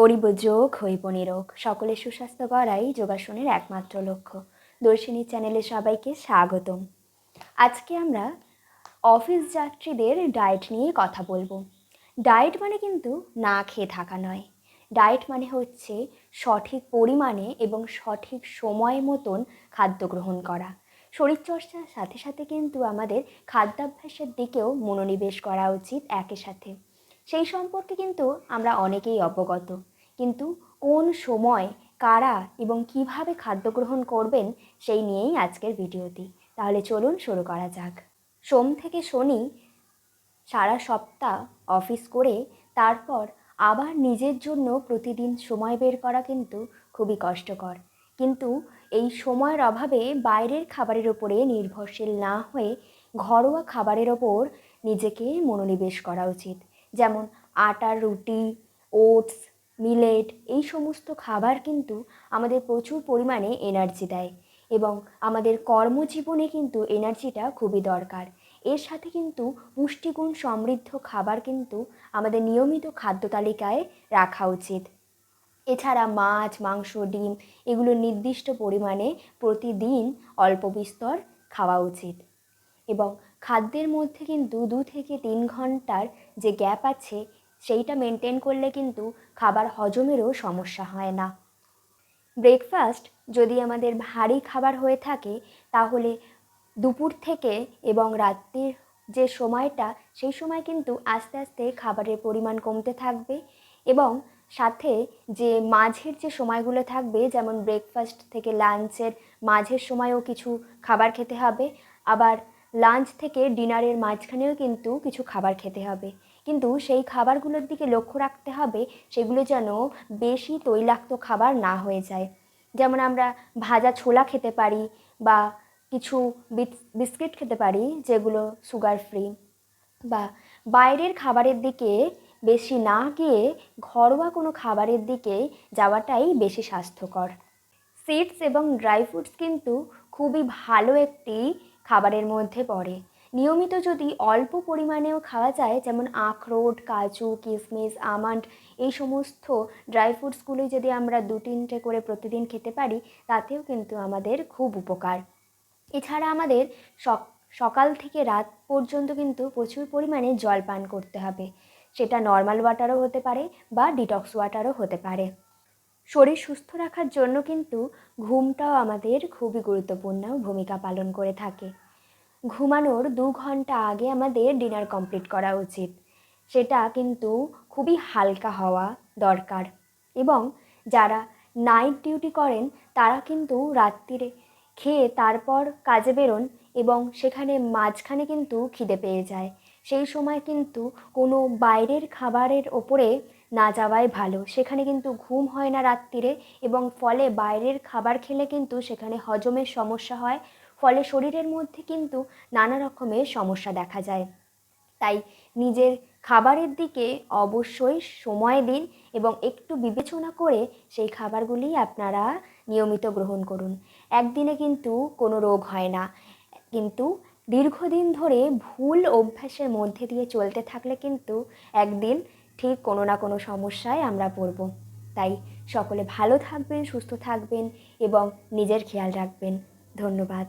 করিব যোগ হইব নিরোগ, সকলের সুস্বাস্থ্য করাই যোগাসনের একমাত্র লক্ষ্য। দর্শিনী চ্যানেলে সবাইকে স্বাগতম। আজকে আমরা অফিস যাত্রীদের ডায়েট নিয়ে কথা বলবো। ডায়েট মানে কিন্তু না খেয়ে থাকা নয়। ডায়েট মানে হচ্ছে সঠিক পরিমাণে এবং সঠিক সময় মতন খাদ্য গ্রহণ করা। শরীরচর্চার সাথে সাথে কিন্তু আমাদের খাদ্যাভ্যাসের দিকেও মনোনিবেশ করা উচিত একই সাথে। সেই সম্পর্কে কিন্তু আমরা অনেকেই অবগত, কিন্তু কোন সময় কারা এবং কিভাবে খাদ্য গ্রহণ করবেন সেই নিয়েই আজকের ভিডিওটি। তাহলে চলুন শুরু করা যাক। সোম থেকে শনি সারা সপ্তাহ অফিস করে তারপর আবার নিজের জন্য প্রতিদিন সময় বের করা কিন্তু খুবই কষ্টকর। কিন্তু এই সময়ের অভাবে বাইরের খাবারের ওপরে নির্ভরশীল না হয়ে ঘরোয়া খাবারের ওপর নিজেকে মনোনিবেশ করা উচিত। যেমন আটার রুটি, ওটস, মিলেট, এই সমস্ত খাবার কিন্তু আমাদের প্রচুর পরিমাণে এনার্জি দেয় এবং আমাদের কর্মজীবনে কিন্তু এনার্জিটা খুবই দরকার। এর সাথে কিন্তু পুষ্টিগুণ সমৃদ্ধ খাবার কিন্তু আমাদের নিয়মিত খাদ্য তালিকায় রাখা উচিত। এছাড়া মাছ, মাংস, ডিম এগুলো নির্দিষ্ট পরিমাণে প্রতিদিন অল্প বিস্তর খাওয়া উচিত এবং খাদ্যের মধ্যে কিন্তু 2 থেকে 3 ঘন্টার যে গ্যাপ আছে সেইটা মেনটেন করলে কিন্তু খাবার হজমেরও সমস্যা হয় না। ব্রেকফাস্ট যদি আমাদের ভারী খাবার হয়ে থাকে তাহলে দুপুর থেকে এবং রাত্রির যে সময়টা সেই সময় কিন্তু আস্তে আস্তে খাবারের পরিমাণ কমতে থাকবে এবং সাথে যে মাঝের যে সময়গুলো থাকবে, যেমন ব্রেকফাস্ট থেকে লাঞ্চের মাঝের সময়ও কিছু খাবার খেতে হবে, আবার লাঞ্চ থেকে ডিনারের মাঝখানেও কিন্তু কিছু খাবার খেতে হবে। কিন্তু সেই খাবারগুলোর দিকে লক্ষ্য রাখতে হবে সেগুলো যেন বেশি তৈলাক্ত খাবার না হয়ে যায়। যেমন আমরা ভাজা ছোলা খেতে পারি বা কিছু বিস্কিট খেতে পারি যেগুলো সুগার ফ্রি, বা বাইরের খাবারের দিকে বেশি না গিয়ে ঘরোয়া কোনো খাবারের দিকে যাওয়াটাই বেশি স্বাস্থ্যকর। সিডস এবং ড্রাই ফ্রুটস কিন্তু খুবই ভালো একটি খাবারের মধ্যে পড়ে। নিয়মিত যদি অল্প পরিমাণেও খাওয়া যায়, যেমন আখরোট, কাজু, কিশমিশ, আমন্ড, এই সমস্ত ড্রাই ফ্রুটসগুলি যদি আমরা 2-3টে করে প্রতিদিন খেতে পারি তাতেও কিন্তু আমাদের খুব উপকার। এছাড়া আমাদের সকাল থেকে রাত পর্যন্ত কিন্তু প্রচুর পরিমাণে জল পান করতে হবে। সেটা নর্মাল ওয়াটারও হতে পারে বা ডিটক্স ওয়াটারও হতে পারে। শরীর সুস্থ রাখার জন্য কিন্তু ঘুমটাও আমাদের খুবই গুরুত্বপূর্ণ ভূমিকা পালন করে থাকে। ঘুমানোর 2 ঘন্টা আগে আমাদের ডিনার কমপ্লিট করা উচিত। সেটা কিন্তু খুবই হালকা হওয়া দরকার এবং যারা নাইট ডিউটি করেন তারা কিন্তু রাত্রিরে খেয়ে তারপর কাজে বেরোন এবং সেখানে মাঝখানে কিন্তু খিদে পেয়ে যায়। সেই সময় কিন্তু কোনো বাইরের খাবারের ওপরে না যাওয়াই ভালো। সেখানে কিন্তু ঘুম হয় না রাত্রিরে এবং ফলে বাইরের খাবার খেলে কিন্তু সেখানে হজমের সমস্যা হয়, ফলে শরীরের মধ্যে কিন্তু নানা রকমের সমস্যা দেখা যায়। তাই নিজের খাবারের দিকে অবশ্যই সময় দিন এবং একটু বিবেচনা করে সেই খাবারগুলি আপনারা নিয়মিত গ্রহণ করুন। একদিনে কিন্তু কোনো রোগ হয় না, কিন্তু দীর্ঘদিন ধরে ভুল অভ্যাসের মধ্যে দিয়ে চলতে থাকলে কিন্তু একদিন ঠিক কোনো না কোনো সমস্যায় আমরা পড়ব। তাই সকলে ভালো থাকবেন, সুস্থ থাকবেন এবং নিজের খেয়াল রাখবেন। ধন্যবাদ।